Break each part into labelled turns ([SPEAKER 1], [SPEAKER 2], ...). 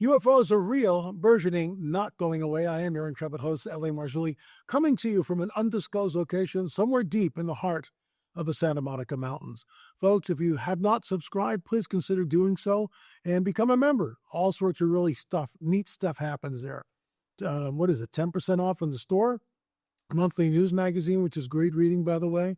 [SPEAKER 1] UFOs are real, burgeoning, not going away. I am your intrepid host, L.A. Marzulli, coming to you from an undisclosed location somewhere deep in the heart of the Santa Monica Mountains. Folks, if you have not subscribed, please consider doing so and become a member. All sorts of really neat stuff happens there. What is it, 10% off in the store? Monthly news magazine, which is great reading, by the way.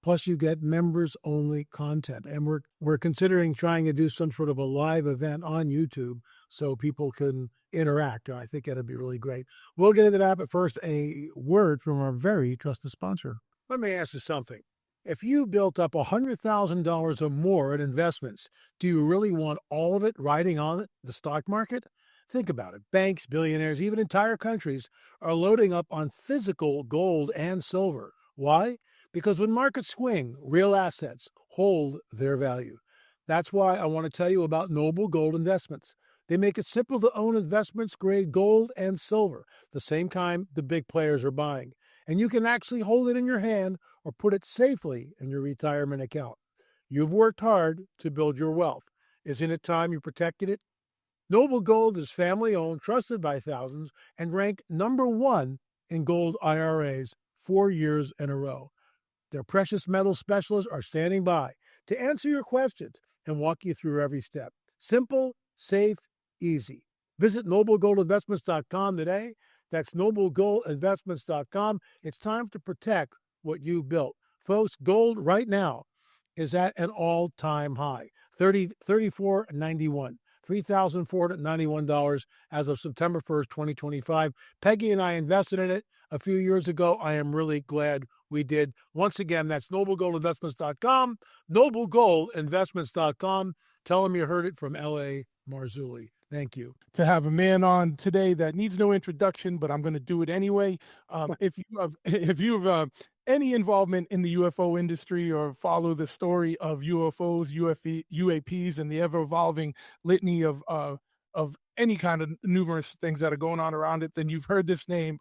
[SPEAKER 1] Plus, you get members-only content. And we're considering trying to do some sort of a live event on YouTube so people can interact. I think that'd be really great. We'll get into that, but first, a word from our very trusted sponsor. Let me ask you something. If you built up $100,000 or more in investments, do you really want all of it riding on the stock market? Think about it. Banks, billionaires, even entire countries are loading up on physical gold and silver. Why? Because when markets swing, real assets hold their value. That's why I want to tell you about Noble Gold Investments. They make it simple to own investments-grade gold and silver, the same kind the big players are buying. And you can actually hold it in your hand or put it safely in your retirement account. You've worked hard to build your wealth. Isn't it time you protected it? Noble Gold is family-owned, trusted by thousands, and ranked #1 in gold IRAs 4 years in a row. Their precious metal specialists are standing by to answer your questions and walk you through every step. Simple, safe, easy. Visit noblegoldinvestments.com today. That's noblegoldinvestments.com. It's time to protect what you built. Folks, gold right now is at an all-time high, $34.91. $3,491 as of September 1st, 2025. Peggy and I invested in it a few years ago. I am really glad we did. Once again, that's noblegoldinvestments.com, noblegoldinvestments.com. Tell them you heard it from L.A. Marzulli. Thank you.
[SPEAKER 2] To have a man on today that needs no introduction, but I'm going to do it anyway. If you have any involvement in the UFO industry or follow the story of UFOs, UAPs, and the ever-evolving litany of any kind of numerous things that are going on around it, then you've heard this name.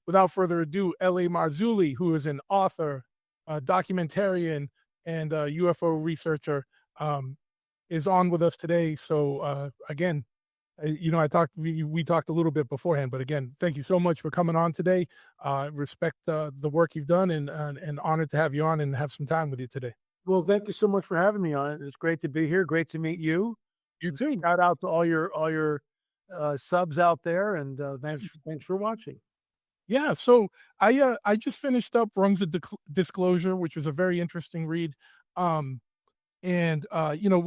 [SPEAKER 2] Without further ado, L.A. Marzulli, who is an author, a documentarian, and a UFO researcher, is on with us today. So again, we talked a little bit beforehand, but again, thank you so much for coming on today. Respect the work you've done and honored to have you on and have some time with you today.
[SPEAKER 1] Well, thank you so much for having me on. It's great to be here. Great to meet you.
[SPEAKER 2] You too.
[SPEAKER 1] Shout out to all your subs out there, and thanks for watching.
[SPEAKER 2] Yeah, so I just finished up Rungs of Disclosure, which was a very interesting read. We'll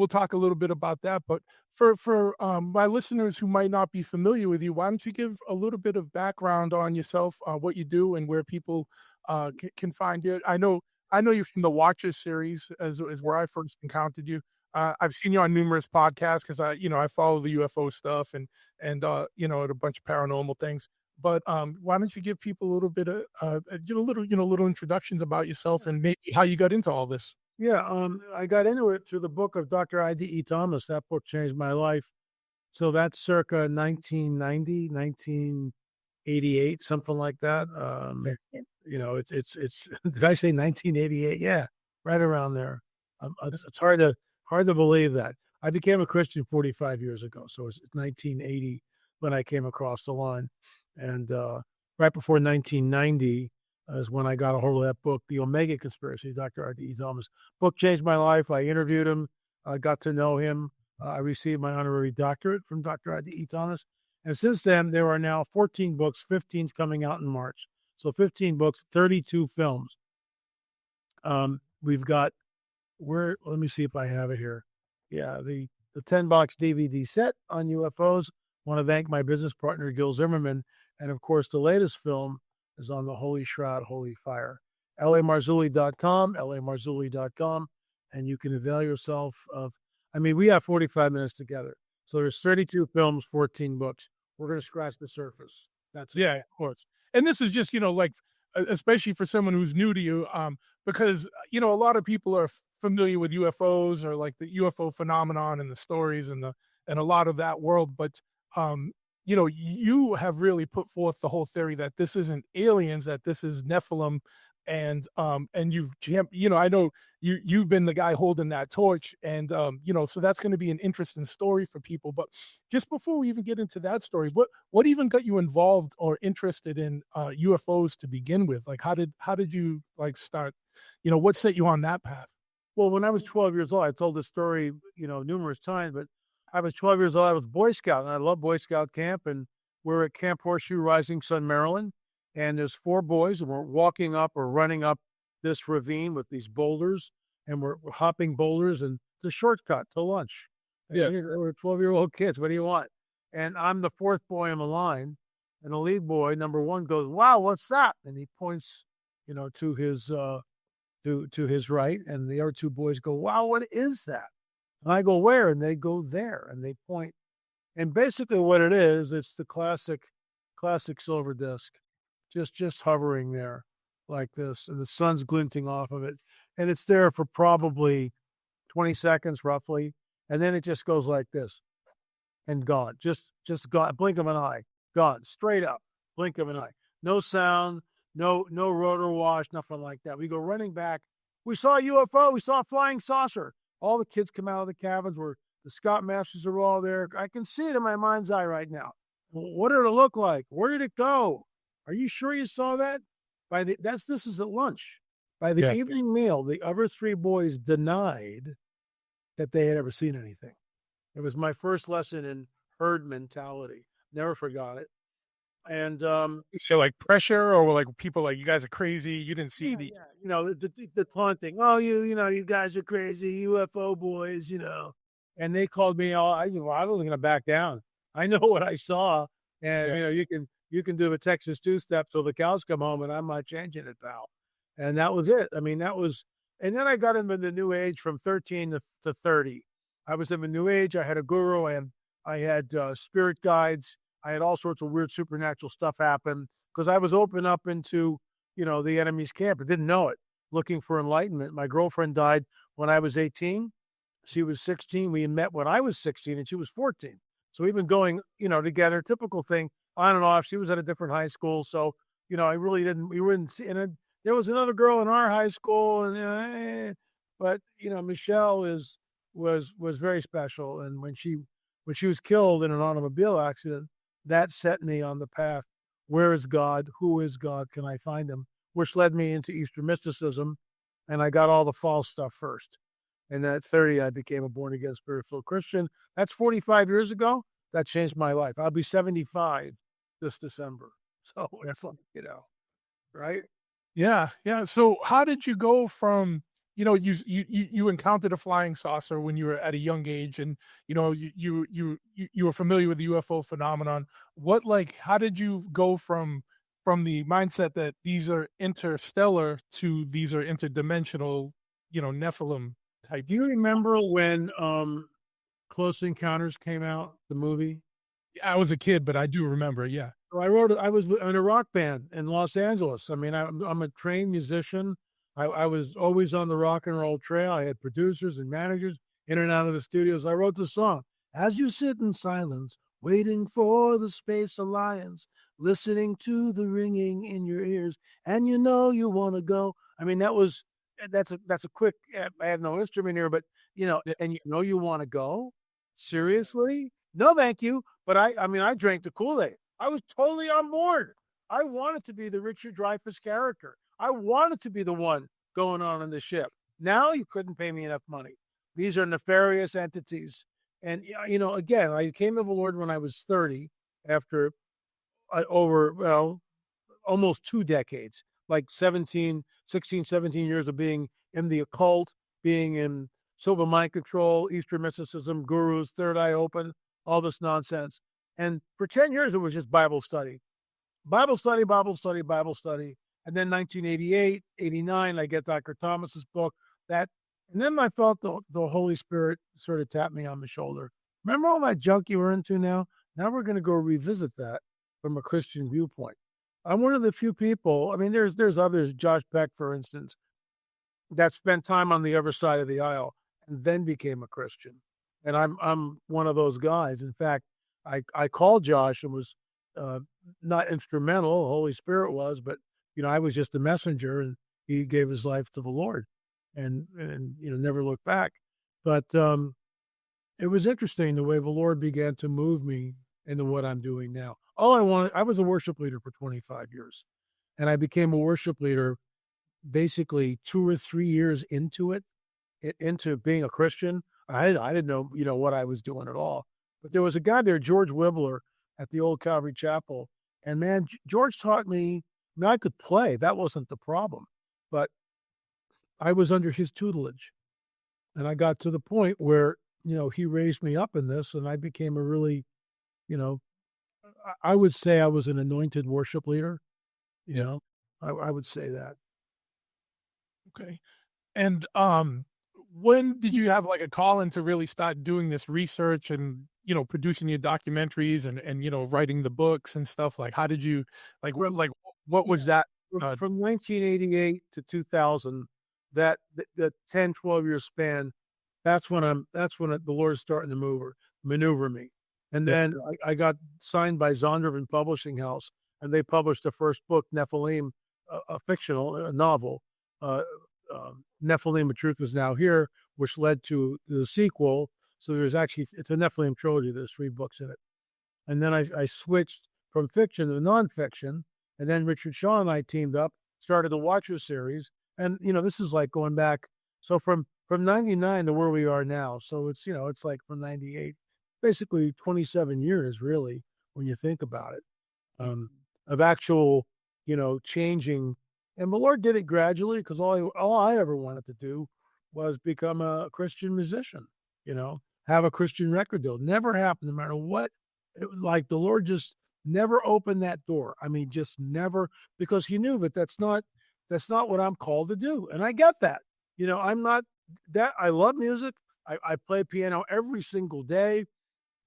[SPEAKER 2] talk a little bit about that. But for my listeners who might not be familiar with you, why don't you give a little bit of background on yourself, what you do, and where people can find you? I know you from the Watchers series, as where I first encountered you. I've seen you on numerous podcasts because I follow the UFO stuff and a bunch of paranormal things. But why don't you give people a little bit of little introductions about yourself and maybe how you got into all this?
[SPEAKER 1] Yeah, I got into it through the book of Dr. I.D.E. Thomas. That book changed my life. So that's circa 1990, 1988, something like that. It's did I say 1988? Yeah, right around there. It's hard to believe that. I became a Christian 45 years ago. So it's 1980 when I came across the line. And right before 1990, is when I got a hold of that book, The Omega Conspiracy, Dr. R.D.E. Thomas. Book changed my life. I interviewed him. I got to know him. I received my honorary doctorate from Dr. R.D.E. Thomas. And since then, there are now 14 books, 15's coming out in March. So 15 books, 32 films. We've got, let me see if I have it here. Yeah, the 10-box DVD set on UFOs. Want to thank my business partner, Gil Zimmerman. And of course, the latest film is on the Holy Shroud, Holy Fire. LAMarzulli.com, and you can avail yourself of, we have 45 minutes together. So there's 32 films, 14 books. We're going to scratch the surface. That's it.
[SPEAKER 2] Yeah, of course. And this is just, especially for someone who's new to you, because, a lot of people are familiar with UFOs or like the UFO phenomenon and the stories and a lot of that world. But, you have really put forth the whole theory that this isn't aliens, that this is Nephilim and I know you've been the guy holding that torch, and so that's going to be an interesting story for people. But just before we even get into that story, what even got you involved or interested in UFOs to begin with? Like, how did you like start? What set you on that path?
[SPEAKER 1] Well, when I was 12 years old, I told this story, numerous times, but I was 12 years old. I was Boy Scout, and I love Boy Scout camp. And we're at Camp Horseshoe, Rising Sun, Maryland. And there's four boys, and we're walking up or running up this ravine with these boulders, and we're hopping boulders, and it's a shortcut to lunch. And
[SPEAKER 2] Yeah.
[SPEAKER 1] we're 12-year-old kids. What do you want? And I'm the fourth boy on the line, and the lead boy, number one, goes, "Wow, what's that?" And he points, to his to his right, and the other two boys go, "Wow, what is that?" And I go, "Where?" And they go, "There," and they point. And basically, what it is, it's the classic silver disc, just hovering there like this, and the sun's glinting off of it, and it's there for probably 20 seconds, roughly, and then it just goes like this and gone, just gone, blink of an eye, gone, straight up, blink of an eye, no sound, no rotor wash, nothing like that. We go running back. We saw a UFO. We saw a flying saucer. All the kids come out of the cabins. Where the scoutmasters are all there. I can see it in my mind's eye right now. What did it look like? Where did it go? Are you sure you saw that? This is at lunch. By the
[SPEAKER 2] Yeah.
[SPEAKER 1] evening meal, the other three boys denied that they had ever seen anything. It was my first lesson in herd mentality. Never forgot it. And
[SPEAKER 2] So like pressure, or like people like, you guys are crazy. You didn't see
[SPEAKER 1] yeah,
[SPEAKER 2] the
[SPEAKER 1] yeah, the taunting. Oh, you guys are crazy, UFO boys, And they called me all. I wasn't going to back down. I know what I saw, and
[SPEAKER 2] Yeah.
[SPEAKER 1] you can do the Texas two step till the cows come home, and I'm not changing it, pal. And that was it. I mean, that was. And then I got into the New Age from 13 to 30. I was in the New Age. I had a guru, and I had spirit guides. I had all sorts of weird supernatural stuff happen because I was open up into the enemy's camp. I didn't know it. Looking for enlightenment. My girlfriend died when I was 18. She was 16. We met when I was 16 and she was 14. So we've been going, together, typical thing, on and off. She was at a different high school. So, I really we wouldn't see, and there was another girl in our high school, and, but, Michelle was very special. And when she was killed in an automobile accident, that set me on the path. Where is God? Who is God? Can I find him? Which led me into Eastern mysticism, and I got all the false stuff first. And at 30, I became a born-again, spirit-filled Christian. That's 45 years ago. That changed my life. I'll be 75 this December. So it's like, right?
[SPEAKER 2] Yeah, yeah. So how did you go from, you encountered a flying saucer when you were at a young age, and you were familiar with the UFO phenomenon. How did you go from the mindset that these are interstellar to these are interdimensional, Nephilim type?
[SPEAKER 1] Do you remember when Close Encounters came out, the movie?
[SPEAKER 2] I was a kid, but I do remember. Yeah.
[SPEAKER 1] So I was in a rock band in Los Angeles. I mean, I'm a trained musician. I was always on the rock and roll trail. I had producers and managers in and out of the studios. I wrote the song, "As you sit in silence, waiting for the Space Alliance, listening to the ringing in your ears, and you want to go." I mean, that's a quick. I have no instrument here, but
[SPEAKER 2] Yeah.
[SPEAKER 1] and you want to go. Seriously? No, thank you. But I mean, I drank the Kool-Aid. I was totally on board. I wanted to be the Richard Dreyfuss character. I wanted to be the one going on the ship. Now you couldn't pay me enough money. These are nefarious entities. And, again, I came to the Lord when I was 30 after almost 2 decades, like 16, 17 years of being in the occult, being in silver mind control, Eastern mysticism, gurus, third eye open, all this nonsense. And for 10 years, it was just Bible study. Bible study, Bible study, Bible study. And then 1988, 89, I get Dr. Thomas's book. And then I felt the Holy Spirit sort of tapped me on the shoulder. Remember all that junk you were into now? Now we're going to go revisit that from a Christian viewpoint. I'm one of the few people, I mean, there's others, Josh Beck, for instance, that spent time on the other side of the aisle and then became a Christian. And I'm one of those guys. In fact, I called Josh and was not instrumental. The Holy Spirit was, but I was just a messenger. And he gave his life to the Lord, and never looked back. But it was interesting the way the Lord began to move me into what I'm doing now. I was a worship leader for 25 years, and I became a worship leader basically 2 or 3 years into it, into being a Christian. I didn't know, what I was doing at all. But there was a guy there, George Wibbler, at the old Calvary Chapel. And man, George taught me, I mean, I could play. That wasn't the problem. But I was under his tutelage. And I got to the point where, he raised me up in this, and I became a really, you know, I would say I was an anointed worship leader. You know, I would say that.
[SPEAKER 2] Okay. And when did you have like a call in to really start doing this research and producing your documentaries and writing the books and stuff? Like, how did you
[SPEAKER 1] From
[SPEAKER 2] like what was
[SPEAKER 1] Yeah.
[SPEAKER 2] that?
[SPEAKER 1] From 1988 to 2000, that the 10, 12-year span, the Lord's starting to maneuver me. And
[SPEAKER 2] Yeah.
[SPEAKER 1] then I got signed by Zondervan Publishing House, and they published the first book, Nephilim, a fictional novel, uh, Nephilim: The Truth Is Now Here, which led to the sequel. So it's a Nephilim trilogy. There's 3 books in it. And then I switched from fiction to nonfiction. And then Richard Shaw and I teamed up, started the Watcher series. And, this is like going back. So from 99 to where we are now. So it's like from 98, basically 27 years, really, when you think about it, of actual, changing. And the Lord did it gradually, because all I ever wanted to do was become a Christian musician, have a Christian record deal. Never happened, no matter what. It was like the Lord just never opened that door. I mean, just never, because he knew that that's not what I'm called to do. And I get that. I'm not that. I love music. I play piano every single day.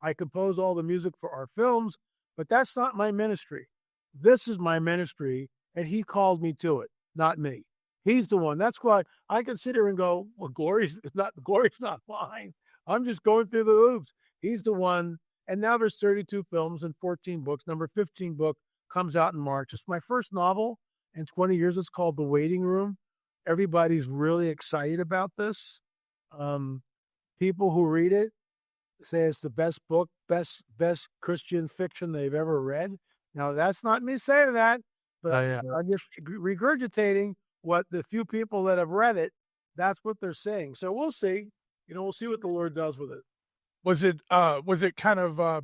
[SPEAKER 1] I compose all the music for our films, but that's not my ministry. This is my ministry, and he called me to it, not me. He's the one. That's why I can sit here and go, well, glory's not mine. I'm just going through the hoops. He's the one. And now there's 32 films and 14 books. Number 15 book comes out in March. It's my first novel in 20 years. It's called The Waiting Room. Everybody's really excited about this. People who read it say it's the best book, best Christian fiction they've ever read. Now, that's not me saying that, but I'm just regurgitating what the few people that have read it, that's what they're saying. So we'll see. We'll see what the Lord does with it.
[SPEAKER 2] Was it kind of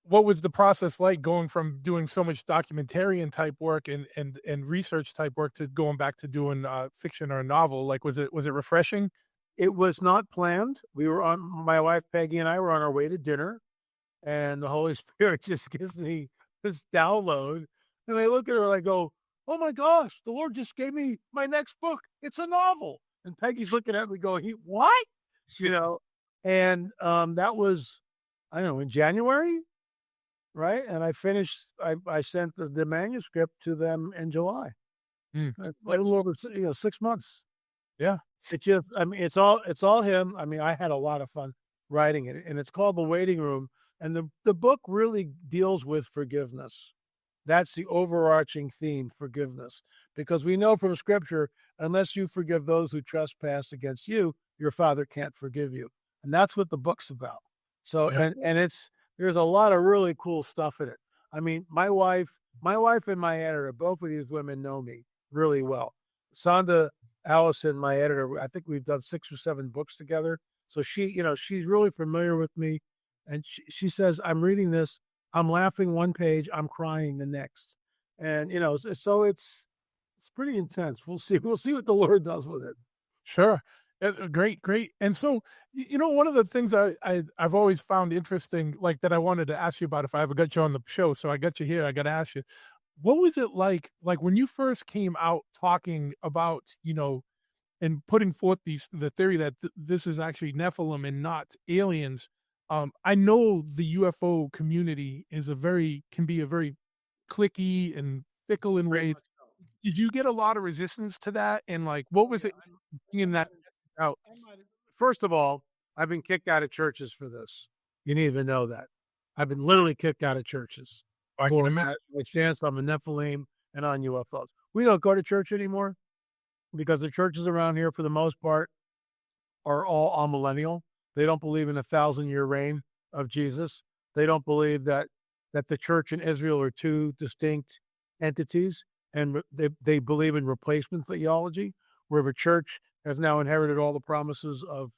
[SPEAKER 2] what was the process like going from doing so much documentarian type work and research type work to going back to doing fiction or a novel? Like, was it refreshing?
[SPEAKER 1] It was not planned. My wife Peggy and I were on our way to dinner, and the Holy Spirit just gives me this download. And I look at her and I go, oh my gosh, the Lord just gave me my next book. It's a novel. And Peggy's looking at me going, what? And that was, I don't know, in January, right? And I finished, I sent the manuscript to them in July. A little over 6 months.
[SPEAKER 2] Yeah.
[SPEAKER 1] It just, I mean, it's all him. I mean, I had a lot of fun writing it, and it's called The Waiting Room. And the book really deals with forgiveness. That's the overarching theme, forgiveness. Because we know from Scripture, unless you forgive those who trespass against you, your Father can't forgive you. And that's what the book's about. So,
[SPEAKER 2] Yeah.
[SPEAKER 1] and there's a lot of really cool stuff in it. I mean, my wife and my editor, both of these women know me really well. Sonda Allison, my editor, I think we've done 6 or 7 books together. So she's really familiar with me. And she says, I'm reading this, I'm laughing one page, I'm crying the next. And, so it's pretty intense. We'll see what the Lord does with it.
[SPEAKER 2] Sure. Great. And so, one of the things I've always found interesting, like that I wanted to ask you about if I ever got you on the show. So I got you here. I got to ask you, what was it like when you first came out talking about, and putting forth the theory that this is actually Nephilim and not aliens? I know the UFO community can be a very cliquey and fickle in ways. Did you get a lot of resistance to that? And what was it bringing that out?
[SPEAKER 1] First of all, I've been kicked out of churches for this. You need to know that. I've been literally kicked out of churches for my stance on the Nephilim and on UFOs. We don't go to church anymore. because the churches around here, for the most part, are all amillennial. They don't believe in a 1,000-year reign of Jesus. They don't believe that the church and Israel are two distinct entities, and they believe in replacement theology, where the church has now inherited all the promises of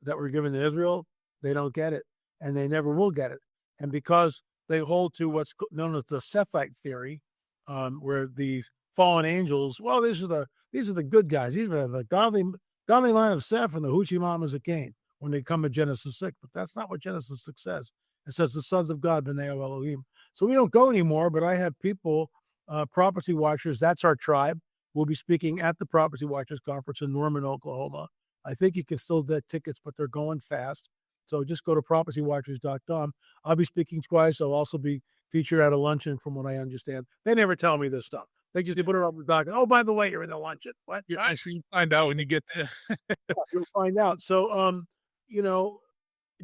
[SPEAKER 1] that were given to Israel. They don't get it, and they never will get it. And because they hold to what's known as the Sephite theory, where these fallen angels, well, these are the good guys. These are the godly line of Seth and the hoochie mamas of Cain when they come to Genesis 6. But that's not what Genesis 6 says. It says the sons of God, B'nai Elohim. So we don't go anymore, but I have people, Prophecy Watchers, that's our tribe. We'll be speaking at the Prophecy Watchers Conference in Norman, Oklahoma. I think you can still get tickets, but they're going fast. So just go to prophecywatchers.com. I'll be speaking twice. I'll also be featured at a luncheon, from what I understand. They never tell me this stuff. They just put it on the docket. Oh, by the way, you're in the luncheon. What?
[SPEAKER 2] Yeah, actually, you find out when you get there.
[SPEAKER 1] You'll find out. So,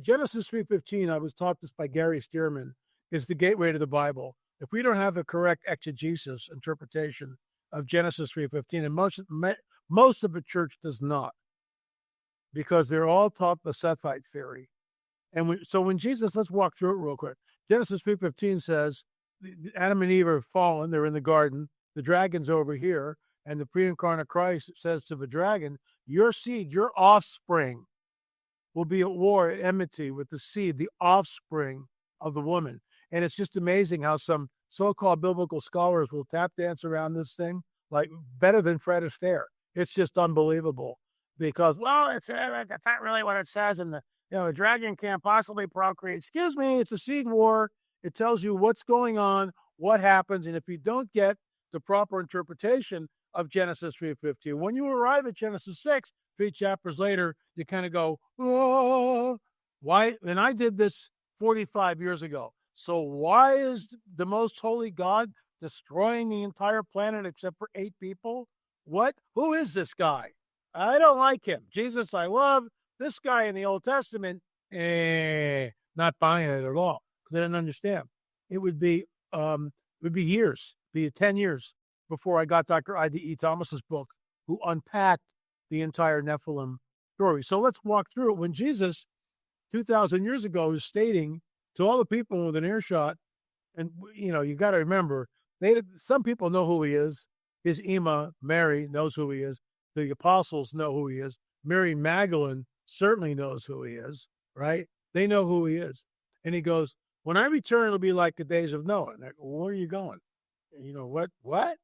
[SPEAKER 1] Genesis 3:15, I was taught this by Gary Stearman, is the gateway to the Bible. If we don't have the correct exegesis interpretation of Genesis 3:15, and most of the church does not, because they're all taught the Sethite theory. And so when Jesus, let's walk through it real quick. Genesis 3:15 says, Adam and Eve are fallen. They're in the garden. The dragon's over here. And the pre-incarnate Christ says to the dragon, your seed, your offspring, will be at war, at enmity with the seed, the offspring of the woman. And it's just amazing how some so-called biblical scholars will tap dance around this thing like better than Fred Astaire. It's just unbelievable because, well, that's not really what it says. And the dragon can't possibly procreate. Excuse me, it's a seed war. It tells you what's going on, what happens. And if you don't get the proper interpretation of Genesis 3:15, when you arrive at Genesis 6, 3 chapters later, you kind of go, oh, why? And I did this 45 years ago. So why is the most holy God destroying the entire planet except for 8 people? What? Who is this guy? I don't like him. Jesus, I love. This guy in the Old Testament, not buying it at all. They didn't understand. It would be years, be 10 years before I got Dr. I.D.E. Thomas's book, who unpacked the entire Nephilim story. So let's walk through it. When Jesus, 2,000 years ago, was stating to all the people with an earshot, and you got to remember, some people know who he is. His Ima, Mary, knows who he is. The apostles know who he is. Mary Magdalene certainly knows who he is, right? They know who he is. And he goes, when I return, it'll be like the days of Noah. And I go, where are you going? What?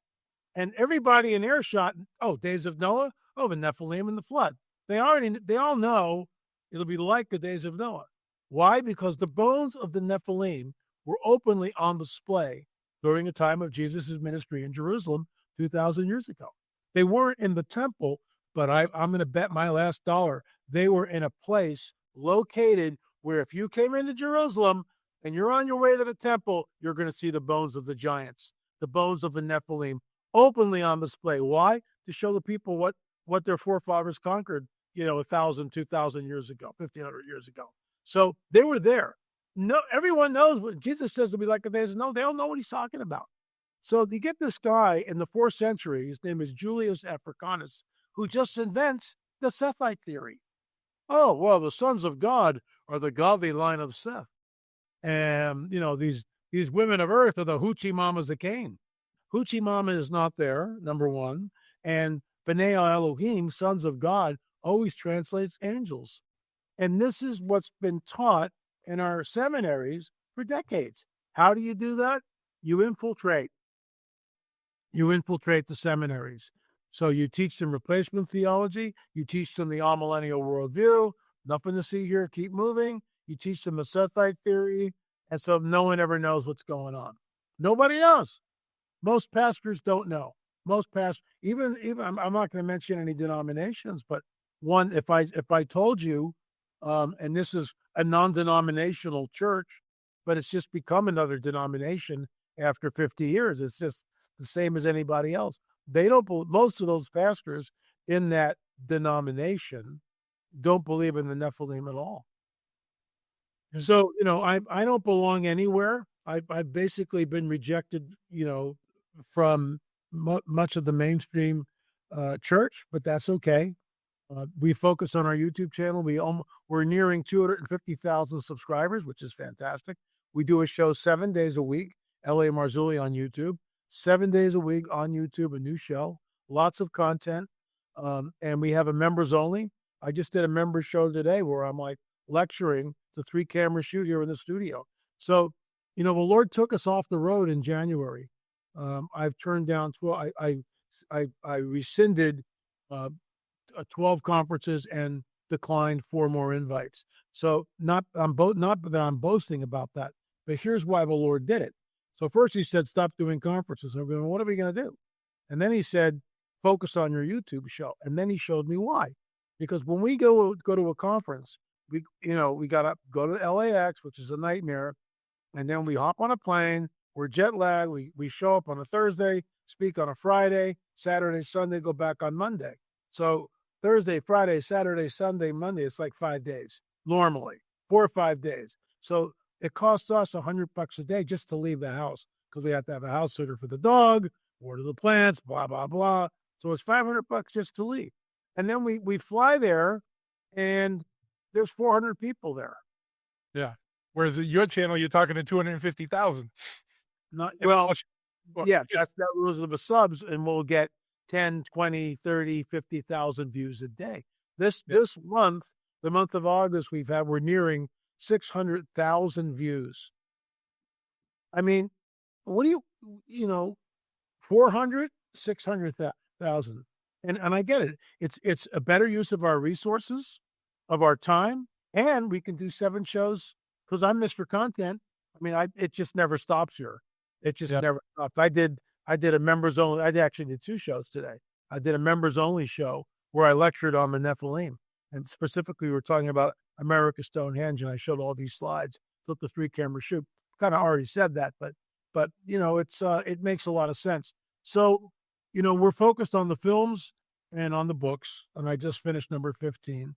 [SPEAKER 1] And everybody in earshot, days of Noah? Oh, the Nephilim and the flood. They all know it'll be like the days of Noah. Why? Because the bones of the Nephilim were openly on display during the time of Jesus' ministry in Jerusalem 2,000 years ago. They weren't in the temple, but I'm going to bet my last dollar they were in a place located where if you came into Jerusalem and you're on your way to the temple, you're going to see the bones of the giants, the bones of the Nephilim, openly on display. Why? To show the people what their forefathers conquered, 1,000, 2,000 years ago, 1,500 years ago. So they were there. No, everyone knows what Jesus says to be like the days. No, they don't know what he's talking about. So you get this guy in the 4th century, his name is Julius Africanus, who just invents the Sethite theory. Oh, well, the sons of God are the godly line of Seth. And, these women of earth are the hoochie mamas of Cain. Hoochie mama is not there, number one. And B'nai Elohim, sons of God, always translates angels. And this is what's been taught in our seminaries for decades. How do you do that? You infiltrate the seminaries. So you teach them replacement theology. You teach them the amillennial worldview. Nothing to see here. Keep moving. You teach them a Sethite theory. And so no one ever knows what's going on. Nobody knows. Most pastors don't know. Most pastors, even I'm not going to mention any denominations, but one, if I told you, and this is a non-denominational church, but it's just become another denomination after 50 years. It's just the same as anybody else. Most of those pastors in that denomination don't believe in the Nephilim at all. So, I don't belong anywhere. I've basically been rejected, from much of the mainstream church, but that's okay. We focus on our YouTube channel. We're nearing 250,000 subscribers, which is fantastic. We do a show 7 days a week, LA Marzulli on YouTube, 7 days a week on YouTube, a new show, lots of content. And we have a members only. I just did a member show today where I'm like lecturing. It's a 3-camera shoot here in the studio. So, the Lord took us off the road in January. I've turned down 12. I rescinded 12 conferences and declined 4 more invites. So not that I'm boasting about that, but here's why the Lord did it. So first he said, stop doing conferences. I'm going, what are we going to do? And then he said, focus on your YouTube show. And then he showed me why. Because when we go to a conference, we got to go to LAX, which is a nightmare. And then we hop on a plane. We're jet lagged. We show up on a Thursday, speak on a Friday, Saturday, Sunday, go back on Monday. So Thursday, Friday, Saturday, Sunday, Monday, it's like 5 days normally, 4 or 5 days. So it costs us $100 a day just to leave the house because we have to have a house sitter for the dog, water the plants, blah, blah, blah. So it's $500 just to leave. And then we fly there and there's 400 people there.
[SPEAKER 2] Yeah. Whereas your channel, you're talking to 250,000.
[SPEAKER 1] Yeah, that's that rules of the subs, and we'll get 10, 20, 30, 50,000 views a day. This month, the month of August, we're nearing 600,000 views. I mean, what do 400, 600,000. And I get it. It's a better use of our resources, of our time, and we can do 7 shows because I'm Mr. Content. I mean, it just never stops here. It just never stops. I did a members only. I actually did 2 shows today. I did a members only show where I lectured on the Nephilim, and specifically we were talking about America Stonehenge, and I showed all these slides. Took the 3-camera shoot. Kind of already said that, but it makes a lot of sense. So, we're focused on the films and on the books, and I just finished number 15.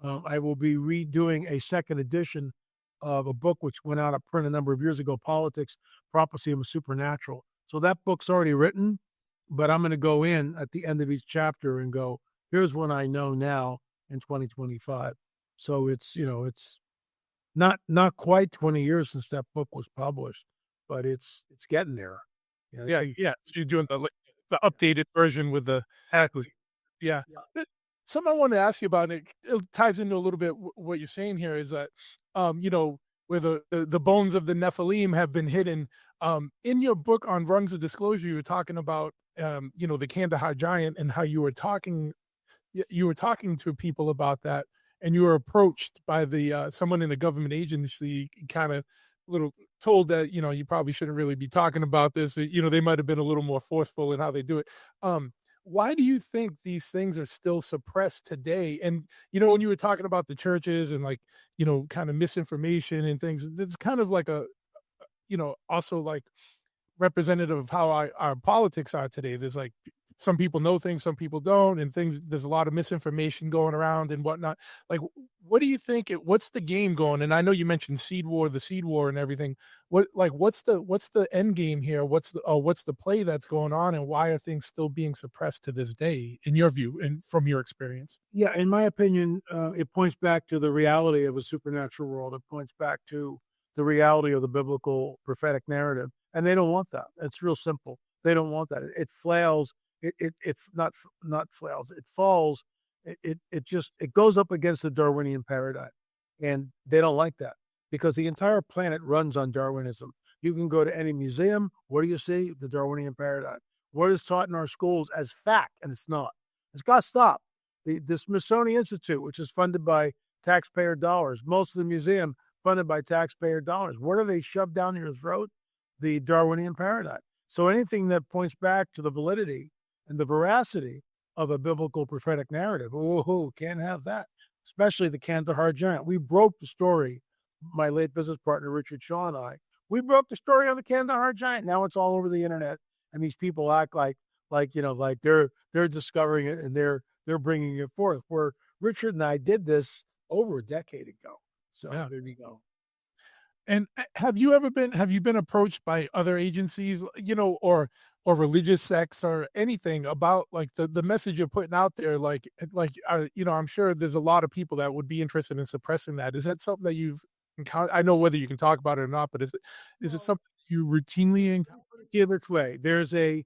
[SPEAKER 1] I will be redoing a second edition of a book which went out of print a number of years ago, Politics, Prophecy, and the Supernatural. So that book's already written, but I'm going to go in at the end of each chapter and go, here's what I know now in 2025. So it's not quite 20 years since that book was published, but it's getting there.
[SPEAKER 2] Yeah. So you're doing the updated version with the
[SPEAKER 1] Exactly.
[SPEAKER 2] Yeah. Something I wanted to ask you about, and it ties into a little bit what you're saying here is that, where the bones of the Nephilim have been hidden. In your book on Rungs of Disclosure, you were talking about, the Kandahar giant and how you were talking to people about that, and you were approached by someone in a government agency, kind of little told that, you probably shouldn't really be talking about this. They might have been a little more forceful in how they do it. Why do you think these things are still suppressed today? And, when you were talking about the churches and kind of misinformation and things, it's kind of like also like representative of how our politics are today. There's some people know things, some people don't, and there's a lot of misinformation going around and whatnot. What do you think? What's the game going? And I know you mentioned the seed war and everything. What's the end game here? What's the play that's going on, and why are things still being suppressed to this day, in your view and from your experience?
[SPEAKER 1] Yeah, in my opinion, it points back to the reality of a supernatural world. It points back to the reality of the biblical prophetic narrative, and they don't want that. It's real simple. They don't want that. It flails. It's not flails. It falls. It goes up against the Darwinian paradigm, and they don't like that because the entire planet runs on Darwinism. You can go to any museum. What do you see? The Darwinian paradigm. What is taught in our schools as fact, and it's not. It's got to stop. The Smithsonian Institute, which is funded by taxpayer dollars, most of the museum funded by taxpayer dollars. What are they shoved down your throat? The Darwinian paradigm. So anything that points back to the validity and the veracity of a biblical prophetic narrative, can't have that. Especially the Kandahar giant. We broke the story. My late business partner Richard Shaw and I, we broke the story on the Kandahar giant. Now it's all over the internet, and these people act like they're discovering it and they're bringing it forth. Where Richard and I did this over a decade ago. So there you go.
[SPEAKER 2] And have you been approached by other agencies, or or religious sects or anything about like the message you're putting out there, you know, I'm sure there's a lot of people that would be interested in suppressing that. Is that something that you've encountered? I know whether you can talk about it or not, but is it
[SPEAKER 1] Well,
[SPEAKER 2] something you routinely encounter?
[SPEAKER 1] either way, there's a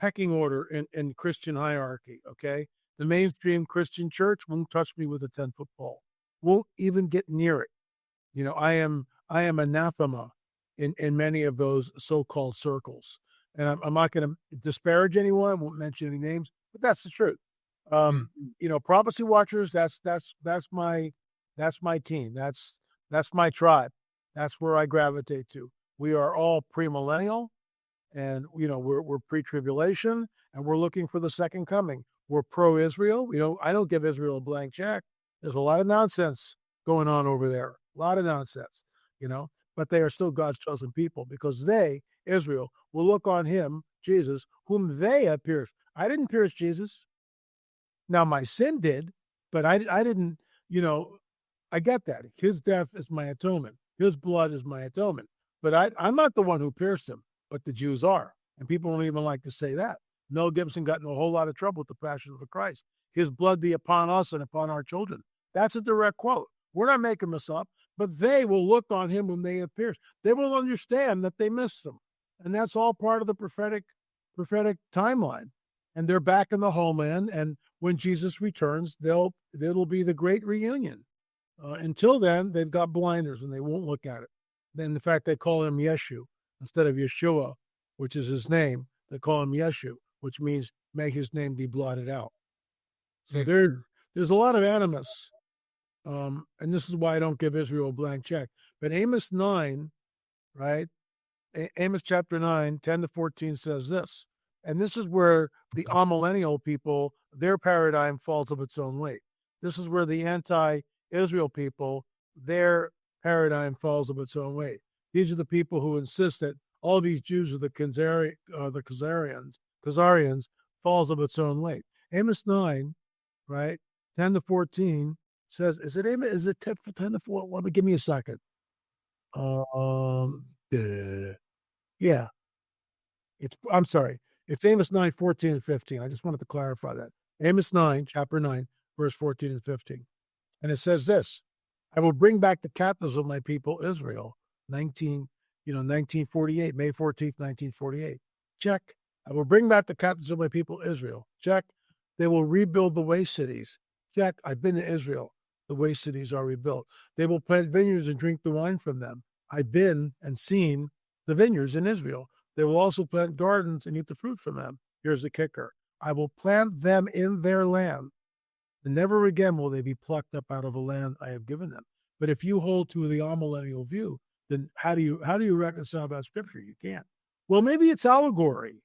[SPEAKER 1] pecking order in Christian hierarchy. Okay, the mainstream Christian church won't touch me with a 10-foot pole. Won't even get near it. You know, I am anathema in many of those so-called circles, and I'm not going to disparage anyone. I won't mention any names, but that's the truth.
[SPEAKER 2] Mm,
[SPEAKER 1] You know, prophecy watchers. That's my team. That's my tribe. That's where I gravitate to. We are all premillennial, and you know we're pre-tribulation, and we're looking for the second coming. We're pro-Israel. I don't give Israel a blank check. There's a lot of nonsense going on over there. A lot of nonsense, you know, but they are still God's chosen people because they, Israel, will look on him, Jesus, whom they have pierced. I didn't pierce Jesus. Now my sin did, but I didn't, you know, I get that. His death is my atonement. His blood is my atonement. But I'm not the one who pierced him, but the Jews are. And people don't even like to say that. Mel Gibson got in a whole lot of trouble with the Passion of the Christ. His blood be upon us and upon our children. That's a direct quote. We're not making this up, but they will look on him whom they have pierced. They will understand that they missed him. And that's all part of the prophetic timeline. And they're back in the homeland. And when Jesus returns, it'll be the great reunion. Until then, they've got blinders and they won't look at it. Then, in fact, they call him Yeshu instead of Yeshua, which is his name. They call him Yeshu, which means may his name be blotted out. So
[SPEAKER 2] mm,
[SPEAKER 1] there's a lot of animus, and this is why I don't give Israel a blank check. But Amos 9, right? Amos chapter 9, 10-14 says this, and this is where the amillennial people, their paradigm falls of its own weight. This is where the anti-Israel people, their paradigm falls of its own weight. These are the people who insist that all these Jews are the Khazarians, falls of its own weight. Amos 9, right, 10-14 says, is it Amos? Is it 10-14? Let me give me a second. Yeah, I'm sorry. It's Amos 9, 14 and 15. I just wanted to clarify that. Amos 9, chapter 9, verse 14 and 15. And it says this, I will bring back the captives of my people, Israel, 1948, May 14th, 1948. Check. I will bring back the captives of my people, Israel. Check. They will rebuild the waste cities. Check. I've been to Israel. The waste cities are rebuilt. They will plant vineyards and drink the wine from them. I've been and seen the vineyards in Israel. They will also plant gardens and eat the fruit from them. Here's the kicker. I will plant them in their land, and never again will they be plucked up out of a land I have given them. But if you hold to the amillennial view, then how do you reconcile that scripture? You can't. Well, maybe it's allegory.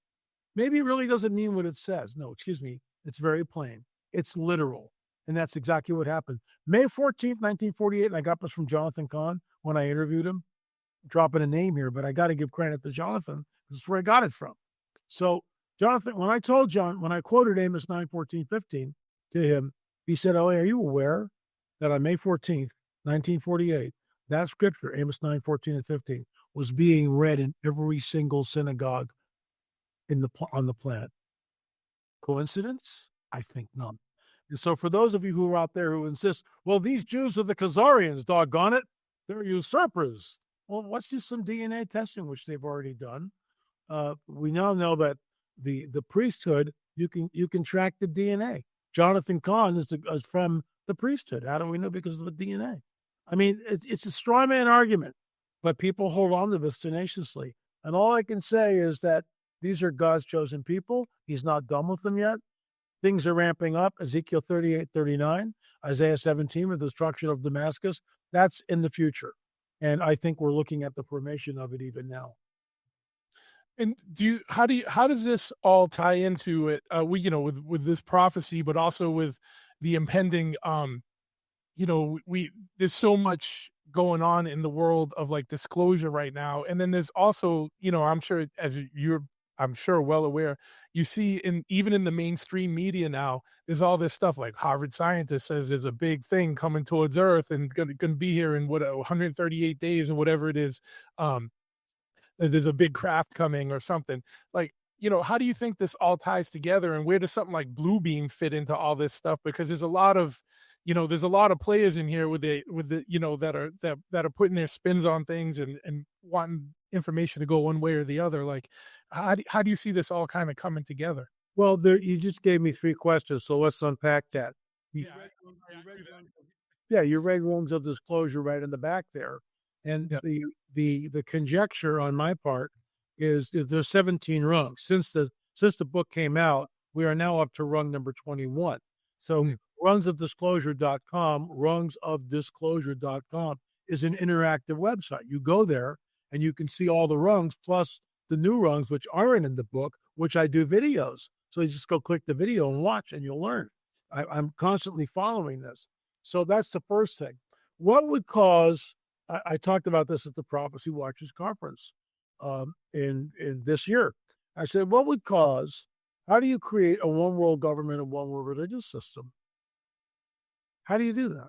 [SPEAKER 1] Maybe it really doesn't mean what it says. No, excuse me. It's very plain. It's literal. And that's exactly what happened. May 14th, 1948, and I got this from Jonathan Cahn when I interviewed him. Dropping a name here, but I got to give credit to Jonathan. This is where I got it from. So Jonathan, when I quoted Amos 9, 14, 15 to him, he said, oh, are you aware that on May 14th, 1948, that scripture, Amos 9, 14 and 15, was being read in every single synagogue on the planet? Coincidence? I think none. And so for those of you who are out there who insist, well, these Jews are the Khazarians, doggone it, they're usurpers. Well, let's do some DNA testing, which they've already done. We now know that the priesthood, you can track the DNA. Jonathan Cahn is from the priesthood. How do we know? Because of the DNA. I mean, it's a straw man argument, but people hold on to this tenaciously. And all I can say is that these are God's chosen people. He's not done with them yet. Things are ramping up. Ezekiel 38, 39, Isaiah 17, with the destruction of Damascus. That's in the future. And I think we're looking at the formation of it even now.
[SPEAKER 2] And how does this all tie into it? With this prophecy, but also with the impending, there's so much going on in the world of like disclosure right now. And then there's also, I'm sure well aware, you see even in the mainstream media now, there's all this stuff like Harvard scientist says there's a big thing coming towards Earth and going to be here in 138 days or whatever it is. There's a big craft coming or something. Like, how do you think this all ties together, and where does something like Bluebeam fit into all this stuff? Because there's a lot of players in here that are putting their spins on things and wanting information to go one way or the other. Like, how do you see this all kind of coming together?
[SPEAKER 1] Well, you just gave me 3 questions, so let's unpack that. You
[SPEAKER 2] Yeah,
[SPEAKER 1] Yeah, you read Rungs of Disclosure right in the back there, and
[SPEAKER 2] yeah,
[SPEAKER 1] the conjecture on my part is there's 17 rungs. Since the book came out, we are now up to rung number 21. So
[SPEAKER 2] mm,
[SPEAKER 1] rungsofdisclosure.com is an interactive website. You go there and you can see all the rungs plus the new rungs which aren't in the book, which I do videos. So you just go click the video and watch and you'll learn. I'm constantly following this. So that's the first thing. What would cause? I talked about this at the Prophecy Watchers conference in this year. I said, what would cause? How do you create a one world government and one world religious system? How do you do that?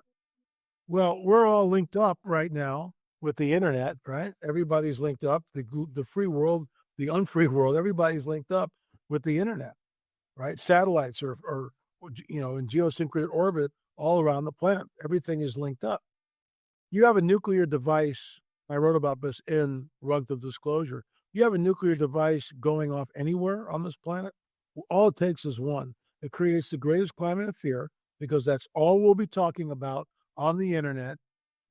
[SPEAKER 1] Well, we're all linked up right now with the internet, right? Everybody's linked up. The free world, the unfree world, everybody's linked up with the internet, right? Satellites are in geosynchronous orbit all around the planet. Everything is linked up. You have a nuclear device. I wrote about this in Rungs of Disclosure. You have a nuclear device going off anywhere on this planet. All it takes is one. It creates the greatest climate of fear because that's all we'll be talking about on the internet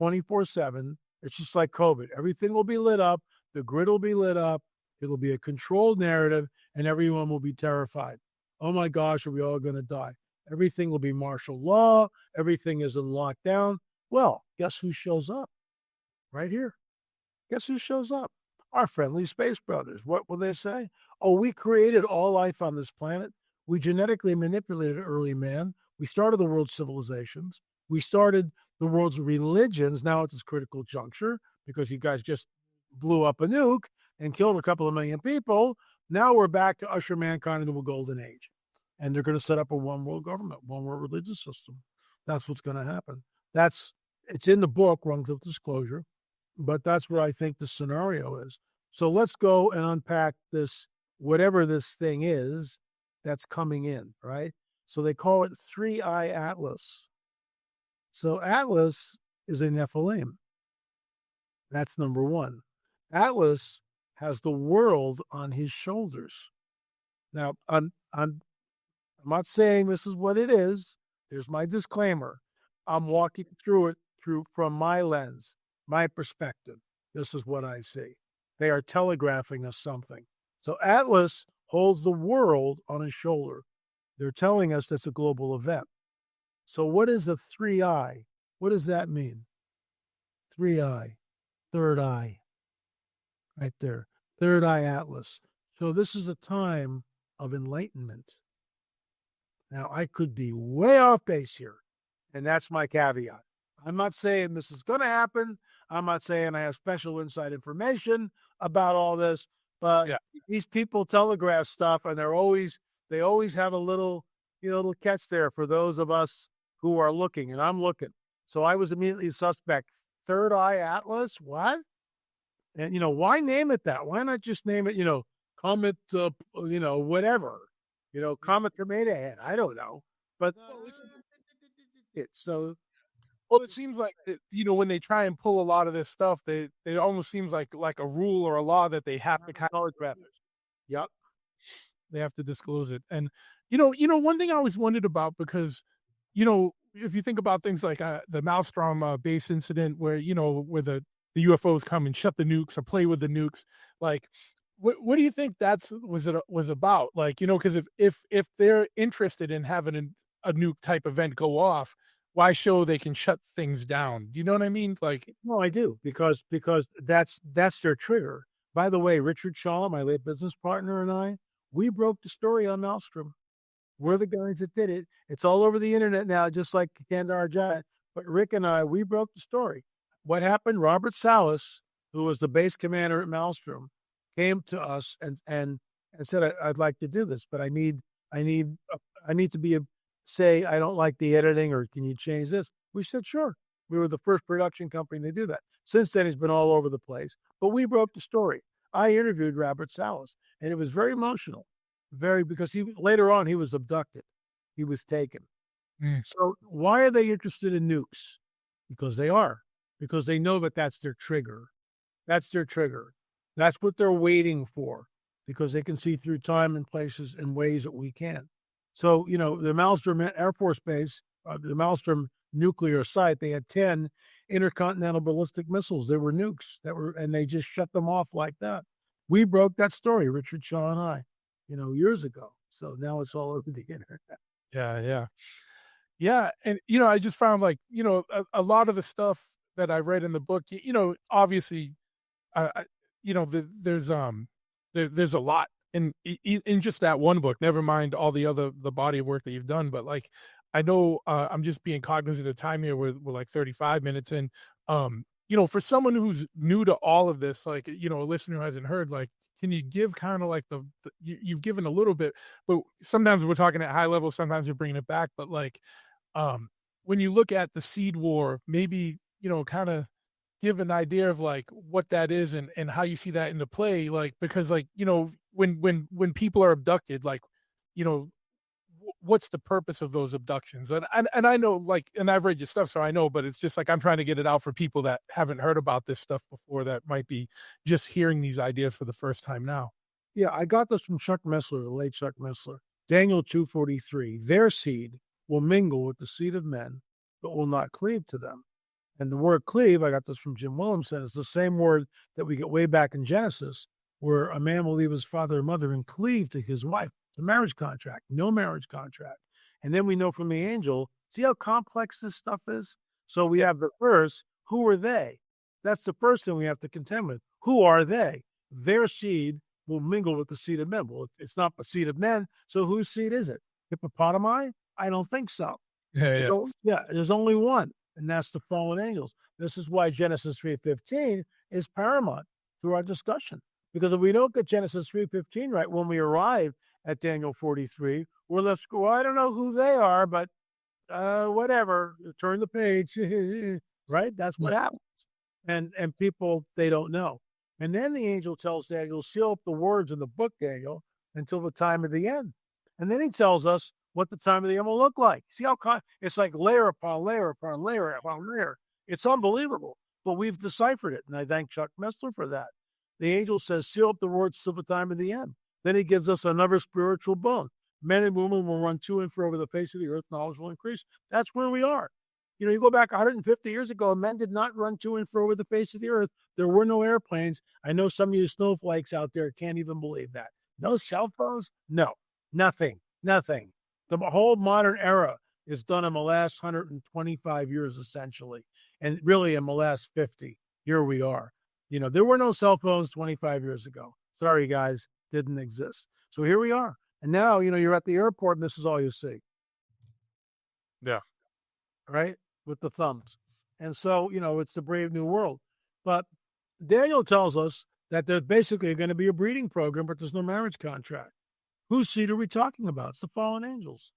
[SPEAKER 1] 24/7. It's just like COVID. Everything will be lit up. The grid will be lit up. It'll be a controlled narrative and everyone will be terrified. Oh my gosh, are we all going to die? Everything will be martial law. Everything is in lockdown. Well, guess who shows up? Right here. Guess who shows up? Our friendly space brothers. What will they say? Oh, we created all life on this planet. We genetically manipulated early man. We started the world's civilizations. We started the world's religions. Now at this critical juncture, because you guys just blew up a nuke and killed a couple of million people. Now we're back to usher mankind into a golden age. And they're going to set up a one world government, one world religious system. That's what's going to happen. It's in the book, Rungs of Disclosure, but that's what I think the scenario is. So let's go and unpack this, whatever this thing is that's coming in, right? So they call it 3-Eye Atlas. So Atlas is a Nephilim. That's number one. Atlas has the world on his shoulders. Now, I'm not saying this is what it is. Here's my disclaimer. I'm walking through it from my lens, my perspective. This is what I see. They are telegraphing us something. So Atlas holds the world on his shoulder. They're telling us that's a global event. So what is a 3-eye? What does that mean? 3-eye, third eye, right there. Third eye Atlas. So this is a time of enlightenment. Now, I could be way off base here, and that's my caveat. I'm not saying this is going to happen. I'm not saying I have special inside information about all this, but
[SPEAKER 2] yeah.
[SPEAKER 1] these people telegraph stuff, and they always have a little catch there for those of us who are looking, and I'm looking. So I was immediately suspect. Third Eye Atlas, what? And why name it that? Why not just name it, Comet, whatever, Comet Tomato Head? I don't know, but it's so.
[SPEAKER 2] Well, it seems like when they try and pull a lot of this stuff, it almost seems like a rule or a law that they have to kind of
[SPEAKER 1] Telegraph it. Yep.
[SPEAKER 2] they have to disclose it. And one thing I always wondered about, because if you think about things like the Malmstrom base incident, where where the UFOs come and shut the nukes or play with the nukes, like what do you think was about? Like, because if they're interested in having a nuke type event go off, why show they can shut things down? Do you know what I mean? Like,
[SPEAKER 1] No, I do because that's their trigger. By the way, Richard Shaw, my late business partner, and I, we broke the story on Malmstrom. We're the guys that did it. It's all over the internet now, just like Kandahar Giant. But Rick and I, we broke the story. What happened? Robert Salas, who was the base commander at Malmstrom, came to us and said, "I'd like to do this, but I need to be say I don't like the editing, or can you change this?" We said, "Sure." We were the first production company to do that. Since then, he's been all over the place. But we broke the story. I interviewed Robert Salas, and it was very emotional. because later on he was abducted. He was taken.
[SPEAKER 2] Mm.
[SPEAKER 1] So why are they interested in nukes? Because they are. Because they know that that's their trigger. That's their trigger. That's what they're waiting for, because they can see through time and places in ways that we can't. So, the Malmstrom Air Force Base, the Malmstrom nuclear site, they had 10 intercontinental ballistic missiles. They were nukes and they just shut them off like that. We broke that story, Richard Shaw and I, years ago. So now it's all over the internet.
[SPEAKER 2] Yeah, yeah. Yeah, and, I just found, like, a lot of the stuff that I read in the book, obviously, I there's a lot in just that one book, never mind all the body of work that you've done, but, like, I know, I'm just being cognizant of time here, we're, like, 35 minutes in, for someone who's new to all of this, like, a listener who hasn't heard, like, can you give kinda like you've given a little bit, but sometimes we're talking at high level, sometimes you're bringing it back, but, like, um, when you look at the seed war, maybe, kinda give an idea of, like, what that is and how you see that into play, like, because, like, when people are abducted, like, you know, what's the purpose of those abductions? And I know, like, and I've read your stuff, so I know, but it's just like I'm trying to get it out for people that haven't heard about this stuff before, that might be just hearing these ideas for the first time now.
[SPEAKER 1] Yeah, I got this from Chuck Missler, the late Chuck Missler. Daniel 2:43. Their seed will mingle with the seed of men, but will not cleave to them. And the word cleave, I got this from Jim Williamson, is the same word that we get way back in Genesis, where a man will leave his father and mother and cleave to his wife. The marriage contract, no marriage contract. And then we know from the angel, see how complex this stuff is? So we have the verse, who are they? That's the first thing we have to contend with. Who are they? Their seed will mingle with the seed of men. Well, it's not the seed of men, so whose seed is it? Hippopotami? I don't think so.
[SPEAKER 2] Yeah, yeah.
[SPEAKER 1] There's only one, and that's the fallen angels. This is why Genesis 3:15 is paramount to our discussion. Because if we don't get Genesis 3:15 right when we arrive at Daniel 43, we're left, well, I don't know who they are, but whatever, turn the page, right? That's what happens. And people, they don't know. And then the angel tells Daniel, seal up the words in the book, Daniel, until the time of the end. And then he tells us what the time of the end will look like. See how it's like layer upon layer upon layer upon layer. It's unbelievable, but we've deciphered it. And I thank Chuck Missler for that. The angel says, seal up the words till the time of the end. Then he gives us another spiritual bone. Men and women will run to and fro over the face of the earth. Knowledge will increase. That's where we are. You go back 150 years ago, men did not run to and fro over the face of the earth. There were no airplanes. I know some of you snowflakes out there can't even believe that. No cell phones? No, nothing. The whole modern era is done in the last 125 years, essentially. And really in the last 50, here we are. There were no cell phones 25 years ago. Sorry, guys, didn't exist. So here we are. And now, you're at the airport and this is all you see.
[SPEAKER 2] Yeah.
[SPEAKER 1] Right? With the thumbs. And so, it's the brave new world. But Daniel tells us that there's basically going to be a breeding program, but there's no marriage contract. Whose seed are we talking about? It's the fallen angels.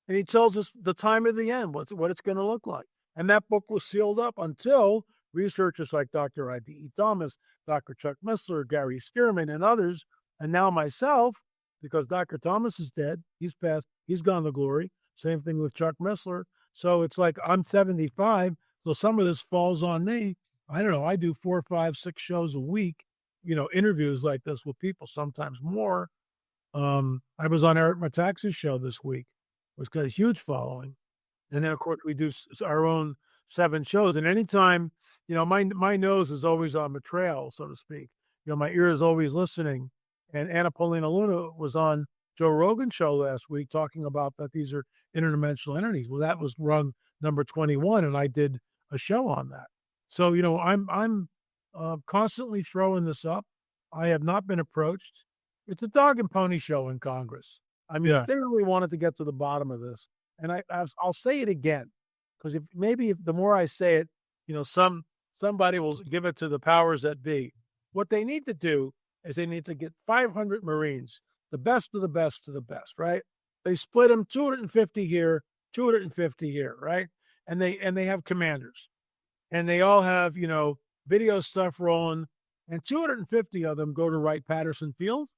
[SPEAKER 1] And he tells us the time of the end, what it's going to look like. And that book was sealed up until researchers like Dr. I.D.E. Thomas, Dr. Chuck Missler, Gary Stearman, and others, and now myself, because Dr. Thomas is dead. He's passed. He's gone to glory. Same thing with Chuck Missler. So it's like I'm 75, so some of this falls on me. I don't know. I do 4, 5, 6 shows a week, interviews like this with people, sometimes more. I was on Eric Metaxas' show this week, which got a huge following. And then, of course, we do our own 7 shows. And anytime, my nose is always on the trail, so to speak. My ear is always listening. And Anna Paulina Luna was on Joe Rogan's show last week talking about that these are interdimensional entities. Well, that was run number 21, and I did a show on that. So, I'm constantly throwing this up. I have not been approached. It's a dog and pony show in Congress. I mean, if they really wanted to get to the bottom of this, and I'll say it again, because if the more I say it, somebody will give it to the powers that be. What they need to do is they need to get 500 Marines, the best of the best of the best, right? They split them 250 here, 250 here, right? And they have commanders, and they all have video stuff rolling, and 250 of them go to Wright-Patterson Field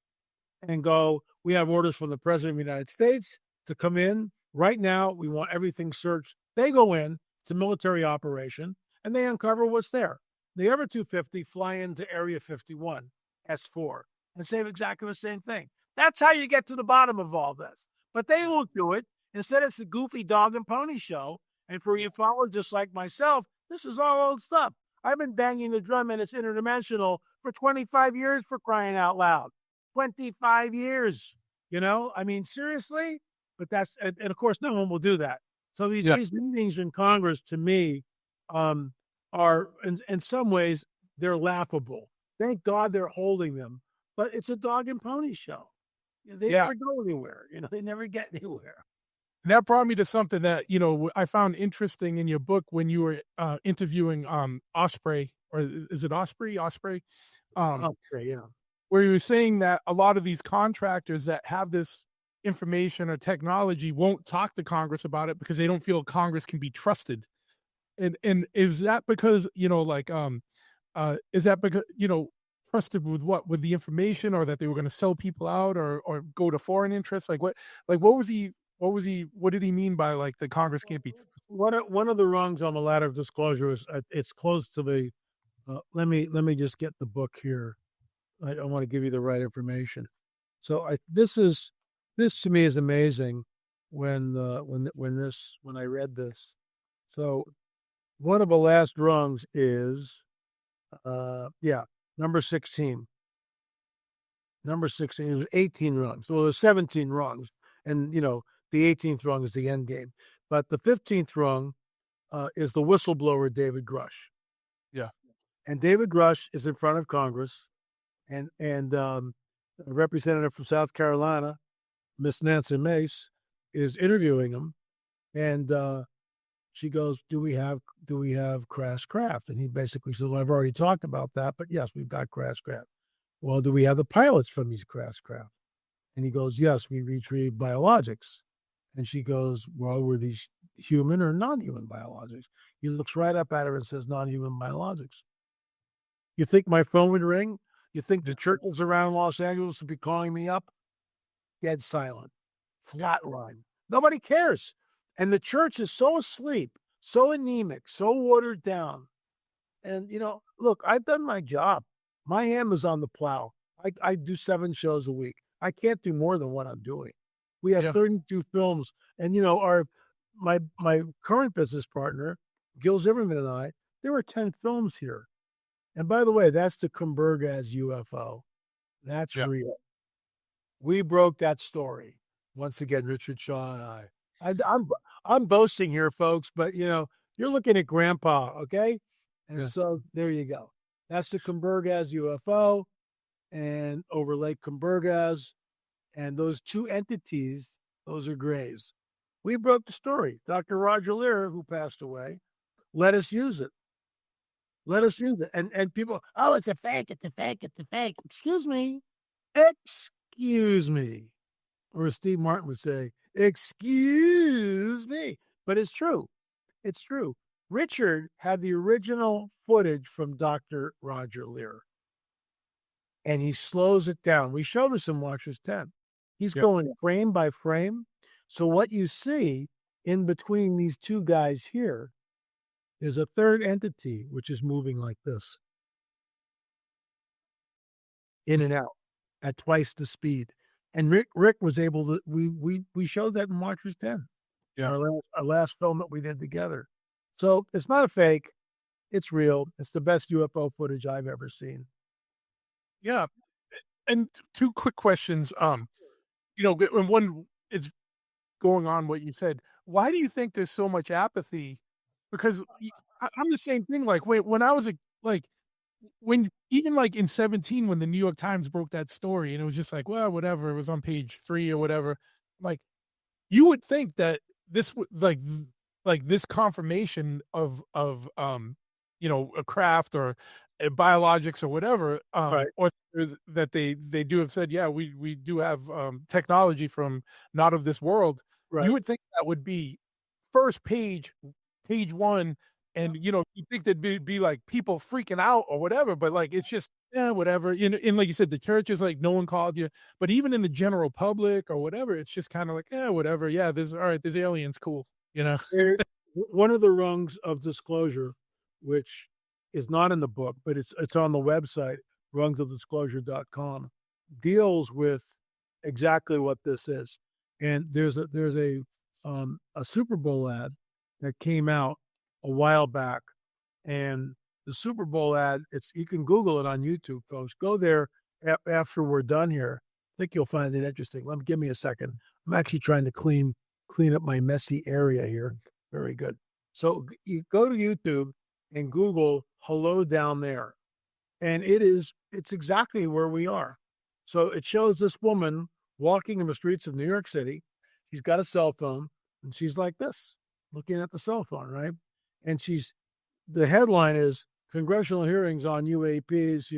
[SPEAKER 1] and go, We have orders from the President of the United States to come in. Right now, we want everything searched. They go in, it's a military operation, and they uncover what's there. The other 250 fly into Area 51, S4, and say exactly the same thing. That's how you get to the bottom of all this. But they won't do it. Instead, it's the goofy dog and pony show. And for ufologists like myself, this is all old stuff. I've been banging the drum and it's interdimensional for 25 years, for crying out loud. 25 years, I mean, seriously? But and of course, no one will do that. So these meetings in Congress, to me, are in some ways, they're laughable. Thank God they're holding them, but it's a dog and pony show. They never go anywhere. They never get anywhere.
[SPEAKER 2] That brought me to something that, I found interesting in your book when you were interviewing Osprey, or is it Osprey? Osprey?
[SPEAKER 1] Osprey, yeah.
[SPEAKER 2] Where you were saying that a lot of these contractors that have this information or technology won't talk to Congress about it because they don't feel Congress can be trusted. And is that because, is that because, trusted with what? With the information, or that they were going to sell people out, or go to foreign interests? What did he mean by the Congress can't be?
[SPEAKER 1] One of the rungs on the ladder of disclosure is it's close to the. Let me just get the book here. I want to give you the right information. So this to me is amazing. When I read this, so one of the last rungs is, number 16. Number 16 is 18 rungs. Well, there's 17 rungs, and the 18th rung is the end game. But the 15th rung is the whistleblower, David Grush.
[SPEAKER 2] Yeah.
[SPEAKER 1] And David Grush is in front of Congress, and a representative from South Carolina, Miss Nancy Mace, is interviewing him, and she goes, "Do we have crash craft?" And he basically says, "Well, I've already talked about that, but yes, we've got crash craft." "Well, do we have the pilots from these crash craft?" And he goes, "Yes, we retrieve biologics." And she goes, "Well, were these human or non-human biologics?" He looks right up at her and says, "Non-human biologics." You think my phone would ring? You think the churches around Los Angeles would be calling me up? Dead silent. Flatline. Nobody cares. And the church is so asleep, so anemic, so watered down. And, look, I've done my job. My hand is on the plow. I do 7 shows a week. I can't do more than what I'm doing. We have 32 films. And, my current business partner, Gil Zimmerman, and I, there were 10 films here. And by the way, that's the Kecksburg UFO. That's real. We broke that story. Once again, Richard Shaw and I. I'm boasting here, folks, but you're looking at Grandpa, okay? And so there you go. That's the Kecksburg UFO, and over Lake Kecksburg, and those two entities, those are grays. We broke the story. Dr. Roger Lear, who passed away, let us use it. Let us use it. And people, "Oh, it's a fake, it's a fake, it's a fake." Excuse me. Excuse me. Or as Steve Martin would say, "Excuse me." But it's true. It's true. Richard had the original footage from Dr. Roger Lear, and he slows it down. We showed this in Watchers 10. He's going frame by frame. So what you see in between these two guys here is a third entity, which is moving like this, in and out at twice the speed. And Rick was able to. We showed that in Watchers 10.
[SPEAKER 2] Yeah.
[SPEAKER 1] Our last film that we did together. So it's not a fake. It's real. It's the best UFO footage I've ever seen.
[SPEAKER 2] Yeah. And 2 quick questions. And one is going on what you said. Why do you think there's so much apathy? Because I'm the same thing. When I was when even in 17, when the New York Times broke that story, and it was just well, whatever, it was on page 3 or whatever. You would think that this would this confirmation of a craft or biologics or whatever,
[SPEAKER 1] Right.
[SPEAKER 2] or that they do have said, yeah, we do have technology from not of this world.
[SPEAKER 1] Right.
[SPEAKER 2] You would think that would be first page 1 And, you think there'd be, like, people freaking out or whatever, but, like, it's just, "Yeah, whatever," and like you said, the church is like, no one called you, but even in the general public or whatever, it's just kinda like, "Yeah, whatever, yeah, alright, there's aliens, cool," you know?
[SPEAKER 1] There one of the rungs of disclosure, which is not in the book, but it's on the website, rungsofdisclosure.com, deals with exactly what this is. And there's a Super Bowl ad that came out a while back, and the Super Bowl ad, it's you can Google it on YouTube, folks. Go there after we're done here. I think you'll find it interesting. Give me a second. I'm actually trying to clean up my messy area here. Very good. So you go to YouTube and Google "Hello Down There," and it's exactly where we are. So it shows this woman walking in the streets of New York City. She's got a cell phone, and she's like this, looking at the cell phone, right? And the headline is "Congressional Hearings on UAPs,"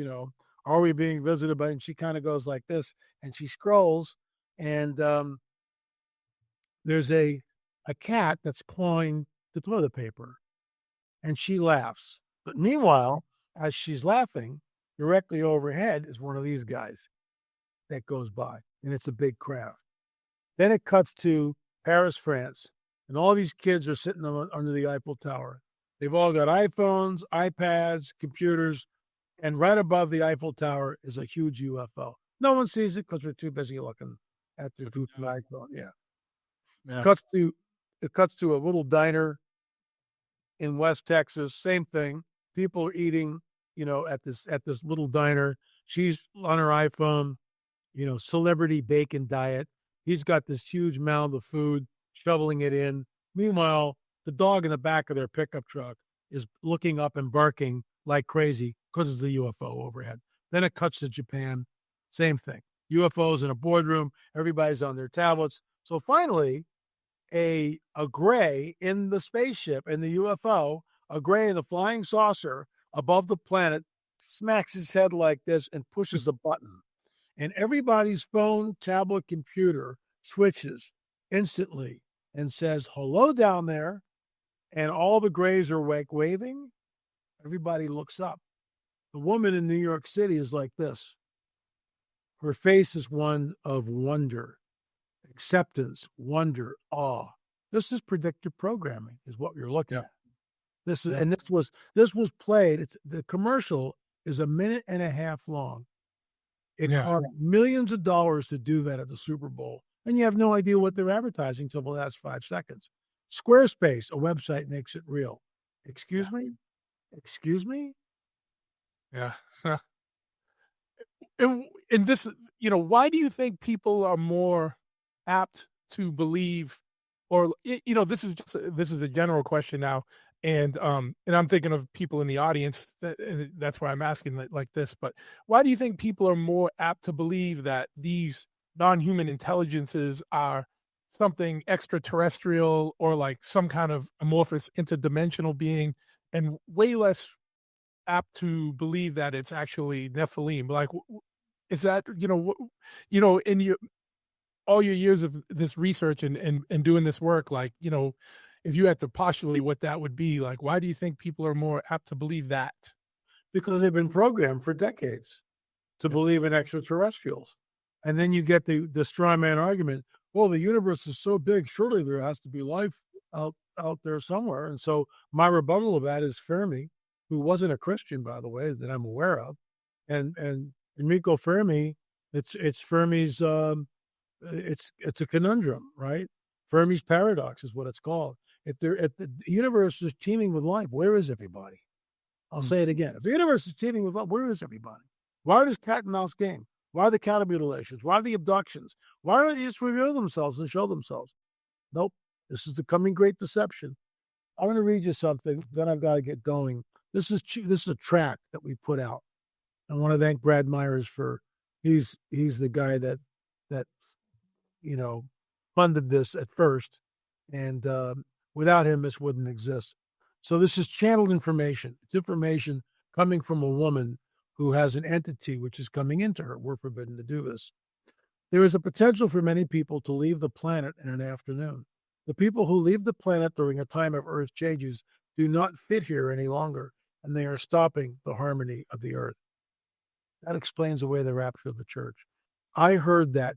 [SPEAKER 1] are we being visited by, and she kind of goes like this, and she scrolls, and there's a cat that's clawing the toilet paper, and she laughs. But meanwhile, as she's laughing, directly overhead is one of these guys that goes by, and it's a big craft. Then it cuts to Paris, France, and all these kids are sitting under the Eiffel Tower. They've all got iPhones, iPads, computers, and right above the Eiffel Tower is a huge UFO. No one sees it because they're too busy looking at their iPhone. Yeah.
[SPEAKER 2] Yeah.
[SPEAKER 1] Cuts to it cuts to a little diner in West Texas, same thing. People are eating, at this little diner. She's on her iPhone, celebrity bacon diet. He's got this huge mound of food, shoveling it in. Meanwhile, the dog in the back of their pickup truck is looking up and barking like crazy because it's the UFO overhead. Then it cuts to Japan, same thing. UFOs in a boardroom, everybody's on their tablets. So finally, a gray in the spaceship, in the UFO, a gray in the flying saucer above the planet, smacks his head like this and pushes a button. And everybody's phone, tablet, computer switches instantly and says, "Hello down there." And all the grays are waving. Everybody looks up. The woman in New York City is like this. Her face is one of wonder, acceptance, wonder, awe. This is predictive programming, is what you're looking at. This was played. The commercial is a minute and a half long. It cost millions of dollars to do that at the Super Bowl, and you have no idea what they're advertising till the last 5 seconds. Squarespace, a website, makes it real. Excuse me? Excuse me?
[SPEAKER 2] Yeah. And this, why do you think people are more apt to believe, or this is a general question now, and I'm thinking of people in the audience, and that's why I'm asking like this. But why do you think people are more apt to believe that these non-human intelligences are something extraterrestrial or like some kind of amorphous interdimensional being, and way less apt to believe that it's actually Nephilim? Like, is that, in all your years of this research and doing this work, like, if you had to postulate what that would be, like, why do you think people are more apt to believe that?
[SPEAKER 1] Because they've been programmed for decades to believe in extraterrestrials. And then you get the straw man argument. Well, the universe is so big, surely there has to be life out there somewhere. And so my rebuttal of that is Fermi, who wasn't a Christian, by the way, that I'm aware of. And Enrico Fermi, it's Fermi's it's a conundrum, right? Fermi's paradox is what it's called. If the universe is teeming with life, where is everybody? I'll say it again. If the universe is teeming with life, where is everybody? Why this cat and mouse game? Why the cattle mutilations? Why the abductions? Why don't they just reveal themselves and show themselves? Nope. This is the coming great deception. I'm going to read you something, then I've got to get going. This is a track that we put out. I want to thank Brad Myers for he's the guy that funded this at first, and without him this wouldn't exist. So this is channeled information. It's information coming from a woman who has an entity which is coming into her. We're forbidden to do this. There is a potential for many people to leave the planet in an afternoon. The people who leave the planet during a time of Earth changes do not fit here any longer, and they are stopping the harmony of the earth. That explains away the rapture of the church. I heard that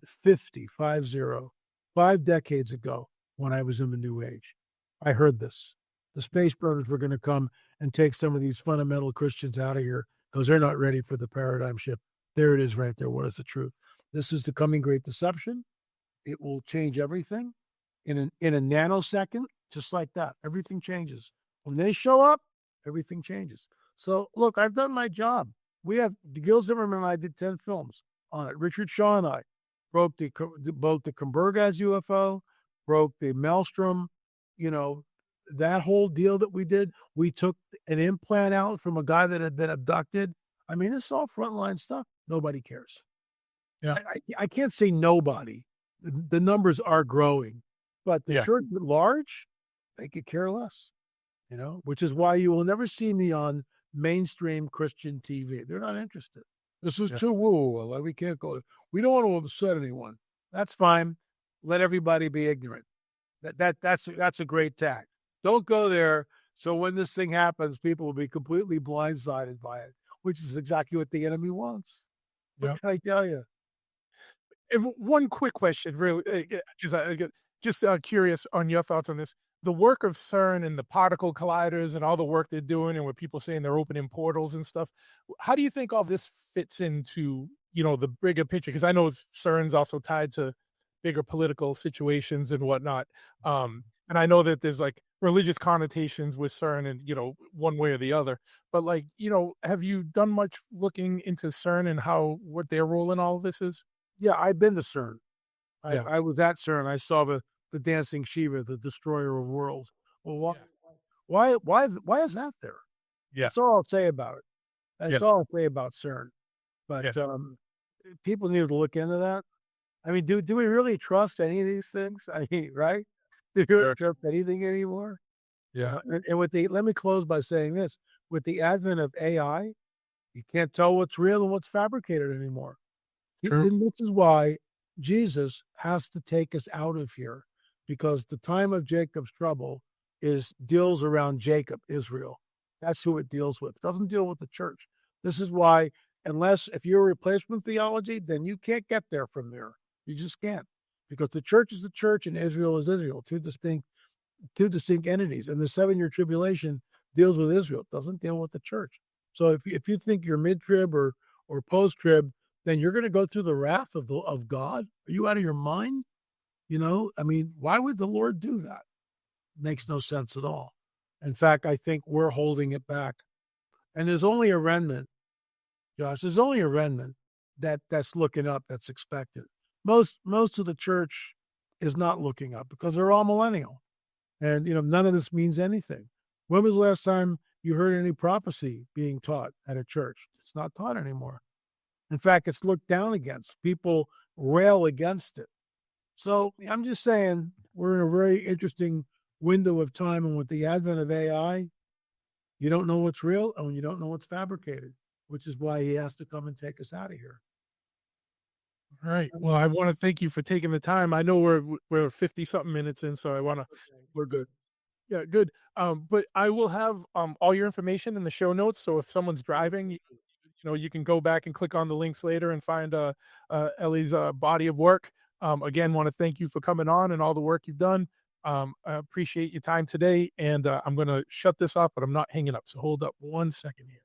[SPEAKER 1] 5 decades ago when I was in the New Age. I heard this. The space brothers were going to come and take some of these fundamental Christians out of here because they're not ready for the paradigm shift. There it is right there. What is the truth? This is the coming great deception. It will change everything in a nanosecond, just like that. Everything changes. When they show up, everything changes. So look, I've done my job. We have Gil Zimmerman and I did 10 films on it. Richard Shaw and I broke both the Kecksburg UFO, broke the Malmstrom, that whole deal that we did. We took an implant out from a guy that had been abducted. I mean, it's all frontline stuff. Nobody cares.
[SPEAKER 2] Yeah.
[SPEAKER 1] I can't say nobody. The numbers are growing, but the church at large, they could care less, which is why you will never see me on mainstream Christian TV. They're not interested. This is too woo. We can't go. We don't want to upset anyone. That's fine. Let everybody be ignorant. That's a great tack. Don't go there. So when this thing happens, people will be completely blindsided by it, which is exactly what the enemy wants. What can I tell you?
[SPEAKER 2] One quick question, really, just curious on your thoughts on this. The work of CERN and the particle colliders and all the work they're doing, and with people saying they're opening portals and stuff, how do you think all this fits into, the bigger picture? Because I know CERN's also tied to bigger political situations and whatnot. And I know that there's like religious connotations with CERN and, one way or the other. But have you done much looking into CERN and what their role in all of this is?
[SPEAKER 1] Yeah, I've been to CERN. I was at CERN. I saw the dancing Shiva, the destroyer of worlds. Well, why is that there?
[SPEAKER 2] Yeah.
[SPEAKER 1] That's all I'll say about it. That's all I'll say about CERN. But people need to look into that. I mean, do we really trust any of these things? I mean, right? Do we really trust anything anymore?
[SPEAKER 2] Yeah.
[SPEAKER 1] And let me close by saying this: with the advent of AI, you can't tell what's real and what's fabricated anymore. And this is why Jesus has to take us out of here, because the time of Jacob's trouble deals around Jacob, Israel. That's who it deals with. It doesn't deal with the church. This is why, if you're a replacement theology, then you can't get there from there. You just can't, because the church is the church and Israel is Israel, two distinct entities. And the 7-year tribulation deals with Israel. It doesn't deal with the church. So if you think you're mid-trib or post-trib, then you're going to go through the wrath of God. Are you out of your mind? I mean, why would the Lord do that? Makes no sense at all. In fact, I think we're holding it back. And there's only a remnant, Josh. There's only a remnant that's looking up, that's expected. Most of the church is not looking up because they're all millennial. And, none of this means anything. When was the last time you heard any prophecy being taught at a church? It's not taught anymore. In fact, it's looked down against. People rail against it. So I'm just saying we're in a very interesting window of time. And with the advent of AI, you don't know what's real and you don't know what's fabricated, which is why he has to come and take us out of here.
[SPEAKER 2] All right. Well, I want to thank you for taking the time. I know we're 50 something minutes in, so we're good. Yeah, good. But I will have all your information in the show notes. So if someone's driving, you can go back and click on the links later and find Ellie's body of work. Again, want to thank you for coming on and all the work you've done. I appreciate your time today, and I'm going to shut this off, but I'm not hanging up. So hold up 1 second here.